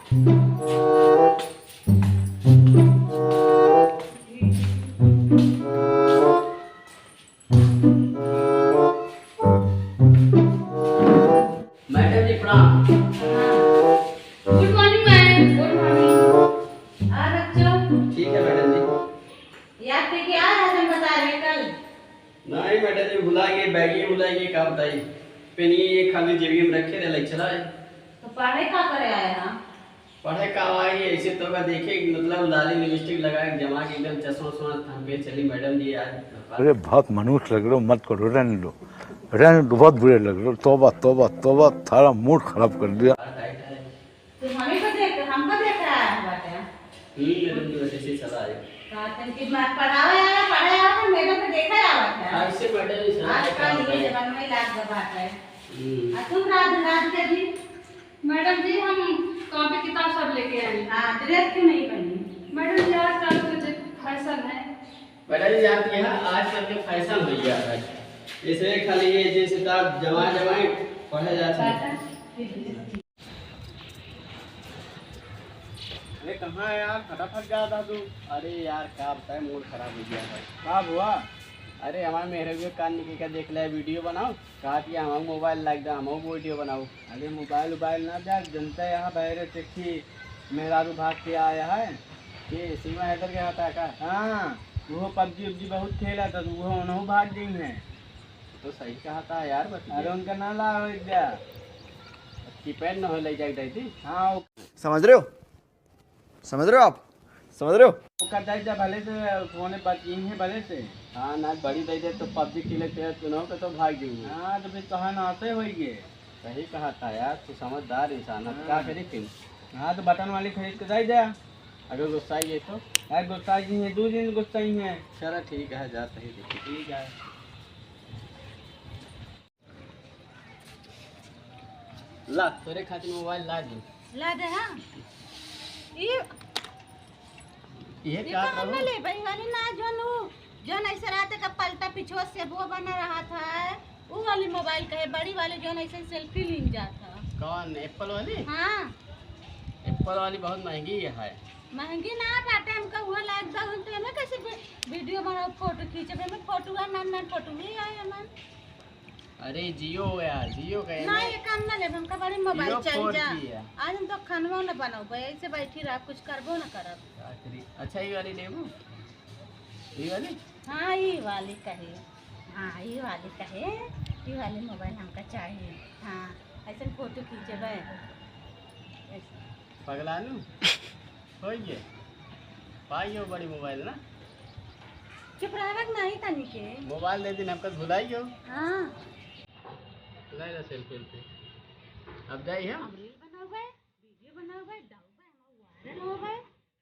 Madam जी प्रणाम। Good morning ma'am. Good morning. बच्चों ठीक है मैडम जी। याद थे क्या हम बता रहे कल। नहीं मैडम जी भुला गए, बैग ही भुला गए, का बताई पेन ये खाली जेबी में रखे रहे चला है। तो पढ़े का करे आए ना। पढ़े का आई ऐसे तो का देखे मतलब लाली लिपस्टिक लगा के जमा के एकदम चश्मा वश्मा हम पे चली मैडम जी आज। अरे बहुत मनुष्य लग रहे हो, मत करो, रहने दो, रहने दो, बहुत बुरे लग रहे हो। तौबा तौबा तौबा, थारा मूड खराब कर दिया। तो हमें को देख हमको देख रहा है बात है। मैडम जी वैसे से चला है। कहते कि मैं पढ़ावे आया पढ़े आया तो मैडम को देखा आवा था। ऐसे मैडम जी चला आजकल ये जमाना में लाग बात है। तुम रात के जी मैडम जी हम कॉपी किताब सब लेके आए। हां ड्रेस क्यों नहीं पहनी मैडम जी आजकल तो फैशन है। मैडम जी आप यहाँ आजकल के फैशन हो गया है, इसलिए खाली ये जैसे आप जमा जमाए पढ़े जाते हैं। अरे कहाँ है यार, फटाफट जा था तू। अरे यार क्या बताए, मूड खराब हो गया है। क्या हुआ? अरे हमारे मेरे भी कान निकल कर देख ले, वीडियो बनाओ। कहा कि हमारा मोबाइल लाइक दा, हम वीडियो बनाओ। अरे मोबाइल वोबाइल ना जा, जनता यहाँ बहरे देखी मेरा भाग के आया है कि सीमा हैदर के हाथ का। हाँ वो पबजी उबजी बहुत खेला था, वो उन्होंने भाग गई है। तो सही कहा था यार, बता। अरे उनका ना ला कीपैड न हो ले जाए थी। हाँ समझ रहे हो, समझ रहे हो आप, समझ रहे हो। वो कर जाए भले से फोने बाकी है भले से। हाँ ना बड़ी दे दे तो पबजी खेले थे चुनाव का तो भाग गई। हाँ तो फिर कहाँ नाते हो गए। सही कहा था यार, तू समझदार इंसान है। क्या करी फिर? हाँ तो बटन वाली खरीद के जाए जा। अगर गुस्सा आई तो यार, गुस्सा ही है, 2 दिन गुस्सा ही है। चलो ठीक है, जाते ही देखिए। ठीक है ला तेरे खातिर मोबाइल ला दी। ला दे। हां ये ये क्या तो हमने करो? ले भाई वाली ना जो ऐसे रहते का पलटा पिछुआ से वो बना रहा था, वो वाली मोबाइल कहे बड़ी वाली जो ऐसे सेल्फी ली जाता। कौन, एप्पल वाली? हाँ एप्पल वाली बहुत महंगी है। महंगी ना बाटे, हमका हुआ लाइक दा हम ना कैसे वीडियो बनाओ फोटो खींचे में फोटो है ना फोटो नहीं आया मन। अरे जियो यार, जियो का ना ये काम ना ले, हमका बड़ी मोबाइल जियो चाहिए जा। 4G है। आज हम तो खानवा ना बनाओ ऐसे बैठी रह, कुछ करबो ना करब। आखिरी अच्छा ये वाली लेबू, ये वाली। हाँ ये वाली कहे, हाँ ये वाली कहे, ये वाली मोबाइल हमका चाहिए। हाँ ऐसे फोटो खींचे बे पगलानू हो ये पाइयो बड़ी मोबाइल ना। चुप रहक नहीं तनी के मोबाइल दे दिन हमका भुलाइयो। हाँ ले ला सेल्फी पे। अब जाई हम रील बनाओ बे, वीडियो बनाओ बे, डाउ बे, वायरल हो बे,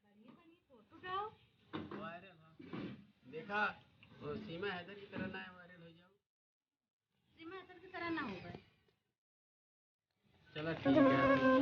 बढ़िया बढ़िया फोटो डालो। वायरल हाँ देखा, वो सीमा हैदर की तरह ना वायरल हो जाओ। सीमा असर की तरह ना हो गए। चलो ठीक है।